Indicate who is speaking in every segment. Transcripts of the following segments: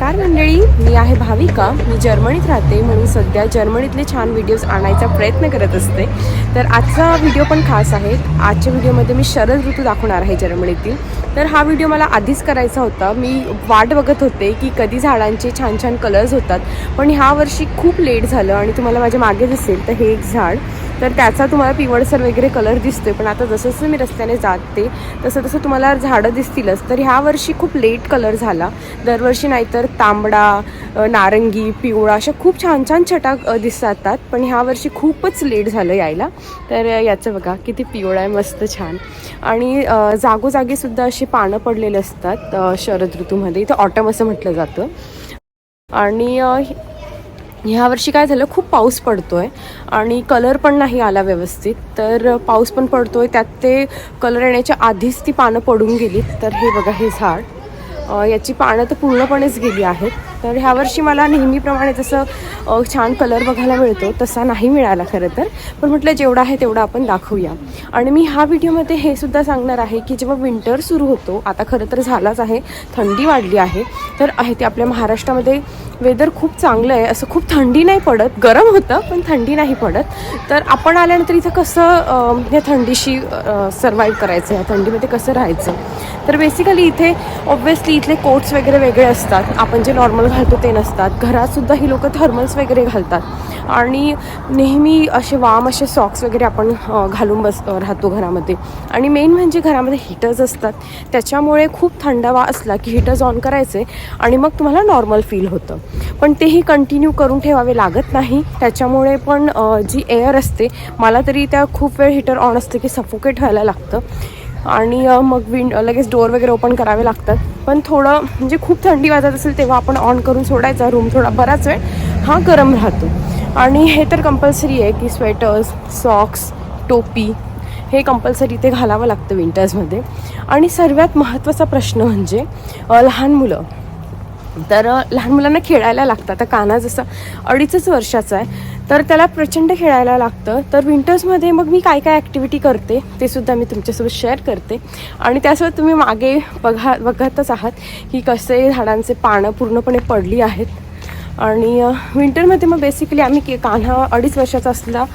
Speaker 1: नमस्कार मंडळी, मी आहे भाविका. मी जर्मनीत राहते म्हणून सध्या जर्मनीतले छान व्हिडिओज आणायचा प्रयत्न करत असते. तर आजचा व्हिडिओ पण खास आहे. आजच्या व्हिडिओमध्ये मी शरद ऋतू दाखवणार आहे जर्मनीतील. तर हा व्हिडिओ मला आधीच करायचा होता. मी वाट बघत होते की कधी झाडांचे छान छान कलर्स होतात, पण ह्या वर्षी खूप लेट झालं. आणि तुम्हाला माझ्या मागे दिसेल तर हे एक झाड, तर त्याचा तुम्हाला पिवळसर वगैरे कलर दिसतोय, पण आता जसं जसं मी रस्त्याने जाते तसं तसं तुम्हाला झाडं दिसतीलच. तर ह्या वर्षी खूप लेट कलर झाला. दरवर्षी नाहीतर तांबडा, नारंगी, पिवळा अशा खूप छान छान छटा दिसतात, पण ह्या वर्षी खूपच लेट झालं यायला. तर याचं बघा किती पिवळं आहे, मस्त छान. आणि जागोजागीसुद्धा अशी पानं पडलेली असतात शरद ऋतूमध्ये. इथं ऑटम असं म्हटलं जातं. आणि ह्या वर्षी काय झालं, खूप पाऊस पडतो आहे आणि कलर पण नाही आला व्यवस्थित. तर पाऊस पण पडतो आहे, त्यात ते कलर येण्याच्या आधीच ती पानं पडून गेली. तर हे बघा, हे झाड, याची पानं तर पूर्णपणेच गेली आहेत. तर ह्या वर्षी मला नेहमीप्रमाणे जसं छान कलर बघायला मिळतो तसा नाही मिळाला खरं तर, पण म्हटलं जेवढा आहे तेवढा आपण दाखवूया. आणि मी ह्या व्हिडिओमध्ये हे सुद्धा सांगणार आहे की जेव्हा विंटर सुरू होतो, आता खरं तर झालाच आहे, थंडी वाढली आहे. तर आहे ते आपल्या महाराष्ट्रामध्ये वेदर खूप चांगलं आहे. असं खूप थंडी नाही पडत, गरम होतं पण थंडी नाही पडत. तर आपण आल्यानंतर इथं कसं या थंडीशी सर्वाईव्ह करायचं, या थंडीमध्ये कसं राहायचं. तर बेसिकली इथे ऑब्व्हियसली इथले कोट्स वगैरे वेगळे असतात, आपण जे नॉर्मल घालतो ते नसतात. घरातसुद्धा ही लोकं थर्मल्स वगैरे घालतात आणि नेहमी असे वाम असे सॉक्स वगैरे आपण घालून राहतो घरामध्ये. आणि मेन म्हणजे घरामध्ये हीटर्स असतात, त्याच्यामुळे खूप थंडावा असला की हीटर्स ऑन करायचे आणि मग तुम्हाला नॉर्मल फील होतं. पण तेही कंटिन्यू करून ठेवावे लागत नाही, त्याच्यामुळे पण जी एअर असते, मला तरी त्या खूप वेळ हीटर ऑन असते की सफोकेट व्हायला लागतं. आणि मग लगेच डोअर वगैरे ओपन करावे लागतात. पण थोडं म्हणजे खूप थंडी वाजत असेल तेव्हा आपण ऑन करून सोडायचा, रूम थोडा बराच वेळ हा गरम राहतो. आणि हे तर कंपल्सरी आहे की स्वेटर्स, सॉक्स, टोपी हे कंपल्सरी इथे घालावं लागतं विंटर्समध्ये. आणि सर्वात महत्त्वाचा प्रश्न म्हणजे लहान मुलं. तर लहान मुलांना खेळायला लागतं. आता कान्हा जसा 2.5 वर्षाचा आहे, तर त्याला प्रचंड खेळायला लागतं. तर विंटर्समध्ये मग मी काय काय ॲक्टिव्हिटी करते ते सुद्धा मी तुमच्यासोबत शेअर करते. आणि त्यासोबत तुम्ही मागे बघतच आहात की कसे झाडांचे पानं पूर्णपणे पडली आहेत. आणि विंटरमध्ये मग बेसिकली आम्ही कान्हा 2.5 वर्षाचा असला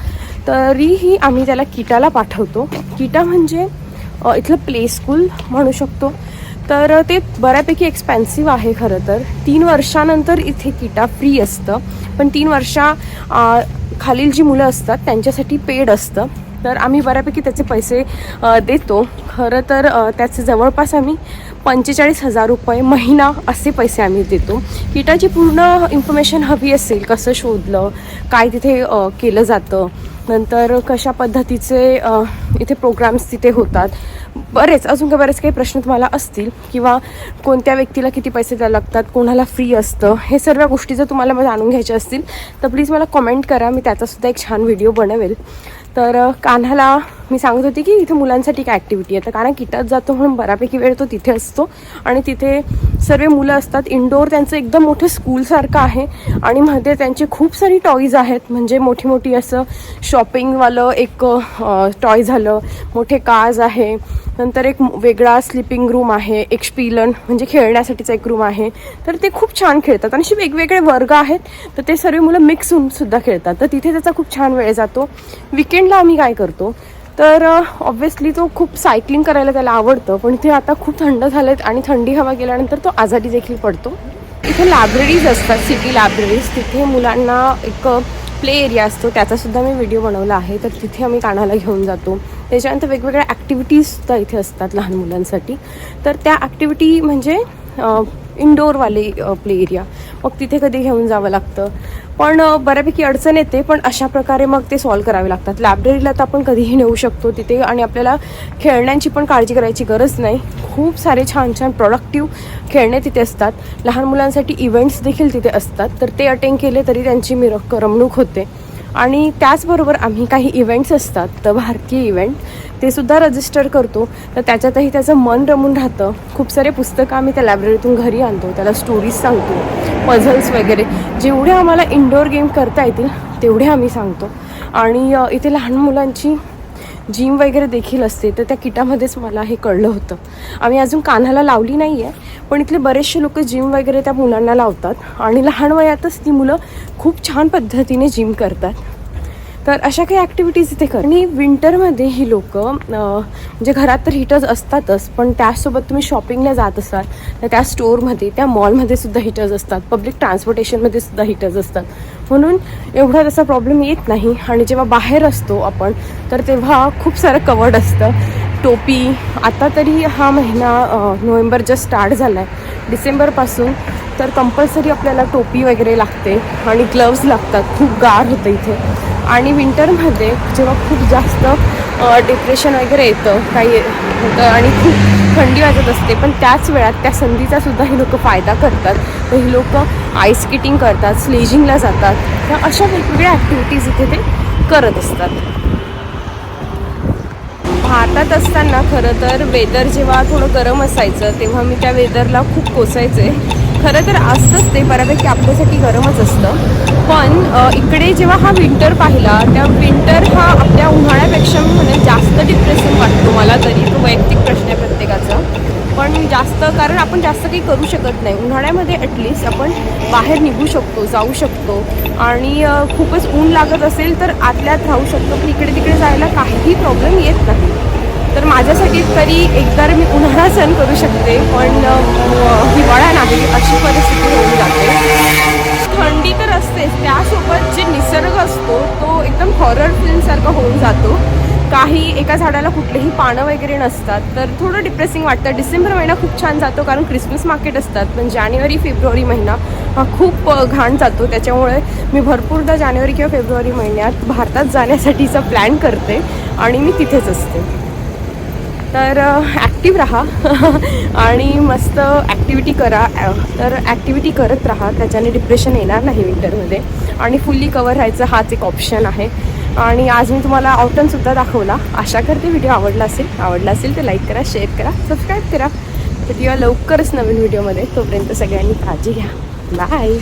Speaker 1: तरीही आम्ही त्याला किटाला पाठवतो. किटा म्हणजे इथलं प्ले स्कूल म्हणू शकतो. तर ते बऱ्यापैकी एक्सपेन्सिव्ह आहे खरं तर. 3 वर्षानंतर इथे किटा फ्री असतं, पण 3 वर्षा खालील जी मुलं असतात त्यांच्यासाठी पेड असतं. तर आम्ही बऱ्यापैकी त्याचे पैसे देतो. खरं तर त्याचे जवळपास आम्ही 45,000 रुपये महिना असे पैसे आम्ही देतो. किटाची पूर्ण इन्फॉर्मेशन हवी असेल, कसं शोधलं, काय तिथे केलं जातं, नंतर कशा पद्धतीचे इथे प्रोग्राम्स तिथे होतात, बरेच काही प्रश्न तुम्हाला असतील, किंवा कोणत्या व्यक्तीला किती पैसे द्यायला लागतात, कोणाला फ्री असतं, हे सर्व गोष्टी जर तुम्हाला जाणून घ्यायच्या असतील तर प्लीज मला कमेंट करा, मी त्याचासुद्धा एक छान व्हिडिओ बनवेल. तर कान्हाला मी सांगत होती की इथे मुलांसाठी काय ॲक्टिव्हिटी आहे. तर कान्हा किटात जातो म्हणून बऱ्यापैकी वेळ तो तिथे असतो आणि तिथे सर्व मुलं असतात. इंडोर त्यांचं एकदम मोठं स्कूलसारखं आहे आणि मध्ये त्यांचे खूप सारी टॉईज आहेत. म्हणजे मोठी मोठी असं शॉपिंगवालं एक टॉय झालं, मोठे कार्स आहे, नंतर एक वेगळा स्लिपिंग रूम आहे, एक स्पीलन म्हणजे खेळण्यासाठीचा एक रूम आहे. तर ते खूप छान खेळतात आणि असे वेगवेगळे वर्ग आहेत, तर ते सर्व मुलं मिक्स होऊन सुद्धा खेळतात. तर तिथे त्याचा खूप छान वेळ जातो. विकेंडला आम्ही काय करतो तर ऑब्व्हियसली तो खूप सायकलिंग करायला त्याला आवडतं, पण इथे आता खूप थंड झालं आहेत आणि थंडी हवा गेल्यानंतर तो आजारी देखील पडतो. इथे लायब्ररीज असतात, सिटी लायब्ररीज. तिथे मुलांना एक प्ले एरिया असतो, त्याचासुद्धा मी व्हिडिओ बनवला आहे. तर तिथे आम्ही कान्हाला घेऊन जातो. त्याच्यानंतर वेगवेगळ्या ॲक्टिव्हिटीजसुद्धा इथे असतात लहान मुलांसाठी. तर त्या ॲक्टिव्हिटी म्हणजे इंडोरवाले प्ले एरिया, मग तिथे कधी घेऊन जावं लागतं. पण बऱ्यापैकी अडचण येते, पण अशा प्रकारे मग ते सॉल्व करावे लागतात. लायब्ररीला तर आपण कधीही नेऊ शकतो तिथे, आणि आपल्याला खेळण्यांची पण काळजी करायची गरज नाही. खूप सारे छान छान प्रोडक्टिव्ह खेळणे तिथे असतात. लहान मुलांसाठी इव्हेंट्स देखील तिथे असतात, तर ते अटेंड केले तरी त्यांची करमणूक होते. आणि त्याचबरोबर आम्ही काही इव्हेंट्स असतात, तर भारतीय इव्हेंट ते सुद्धा रजिस्टर करतो. तर त्याच्यातही त्याचं मन रमून राहतं. खूप सारे पुस्तकं आम्ही त्या लायब्ररीतून घरी आणतो, त्याला स्टोरीज सांगतो, पझल्स वगैरे जेवढे आम्हाला इंडोर गेम करता येतील तेवढे आम्ही सांगतो. आणि इथे लहान मुलांची जिम वगैरे देखील असते. तर त्या किटामध्येच मला हे कळलं होतं. आम्ही अजून कान्हाला लावली नाही आहे, पण इथले बरेचसे लोक जिम वगैरे त्या मुलांना लावतात आणि लहान वयातच ती मुलं खूप छान पद्धतीने जिम करतात. तर अशा काही ॲक्टिव्हिटीज इथे कर. आणि विंटरमध्ये ही लोक म्हणजे घरात तर हीटर्स असतातच, पण त्यासोबत तुम्ही शॉपिंगला जात असाल तर त्या स्टोअरमध्ये, त्या मॉलमध्ये सुद्धा हीटर्स असतात, पब्लिक ट्रान्सपोर्टेशनमध्ये सुद्धा हीटर्स असतात, म्हणून एवढा तसा प्रॉब्लेम येत नाही. आणि जेव्हा बाहेर असतो आपण तर तेव्हा खूप सारं कवर्ड असतं. टोपी, आता तरी हा महिना नोव्हेंबर जस्ट स्टार्ट झाला आहे, डिसेंबरपासून तर कंपल्सरी आपल्याला टोपी वगैरे लागते आणि ग्लव्ज लागतात. खूप गार होतं इथे. आणि विंटरमध्ये जेव्हा खूप जास्त डिप्रेशन वगैरे येतं काही होतं आणि खूप थंडी वाजत असते, पण त्याच वेळात त्या संधीचा सुद्धा ही लोक फायदा करतात. तर ही लोक आईस स्केटिंग करतात, स्लेजिंगला जातात. तर अशा वेगवेगळ्या ॲक्टिव्हिटीज इथे ते करत असतात. भारतात असताना खरं तर वेदर जेव्हा थोडं गरम असायचं तेव्हा मी त्या वेदरला खूप कोसायचे. खरं तर असतंच ते बऱ्यापैकी आपल्यासाठी गरमच असतं, पण इकडे जेव्हा हा विंटर पाहिला, त्या विंटर हा आपल्या उन्हाळ्यापेक्षा मी म्हणेन जास्त डिप्रेसिंग वाटतो मला. तरी तो वैयक्तिक प्रश्न आहे प्रत्येकाचा, पण जास्त, कारण आपण जास्त काही करू शकत नाही. उन्हाळ्यामध्ये ॲटलिस्ट आपण बाहेर निघू शकतो, जाऊ शकतो आणि खूपच ऊन लागत असेल तर आतल्यात राहू शकतो, पण इकडे तिकडे जायला काहीही प्रॉब्लेम येत नाही. तर माझ्यासाठी तरी एकदा मी उन्हाळा सहन करू शकते, पण हिवाळा नाही, अशी परिस्थिती होऊन जाते. थंडी तर असतेच, त्यासोबत जे निसर्ग असतो तो एकदम हॉरर फिल्मसारखा होऊन जातो. काही एका झाडाला कुठलेही पानं वगैरे नसतात, तर थोडं डिप्रेसिंग वाटतं. डिसेंबर महिना खूप छान जातो कारण क्रिसमस मार्केट असतात, पण जानेवारी फेब्रुवारी महिना हा खूप घाण जातो. त्याच्यामुळे मी भरपूरदा जानेवारी किंवा फेब्रुवारी महिन्यात भारतात जाण्यासाठीचा प्लॅन करते आणि मी तिथेच असते. तर ॲक्टिव्ह राहा आणि मस्त ॲक्टिव्हिटी करा. तर ॲक्टिव्हिटी करत राहा, त्याच्याने डिप्रेशन येणार नाही विंटरमध्ये. आणि फुल्ली कवर राहायचं हाच एक ऑप्शन आहे. आणि आज मी तुम्हाला आउटनसुद्धा दाखवला. आशा करते व्हिडिओ आवडला असेल तर लाईक करा, शेअर करा, सबस्क्राईब करा. तर किंवा लवकरच नवीन व्हिडिओमध्ये. तोपर्यंत सगळ्यांनी काळजी घ्या. बाय.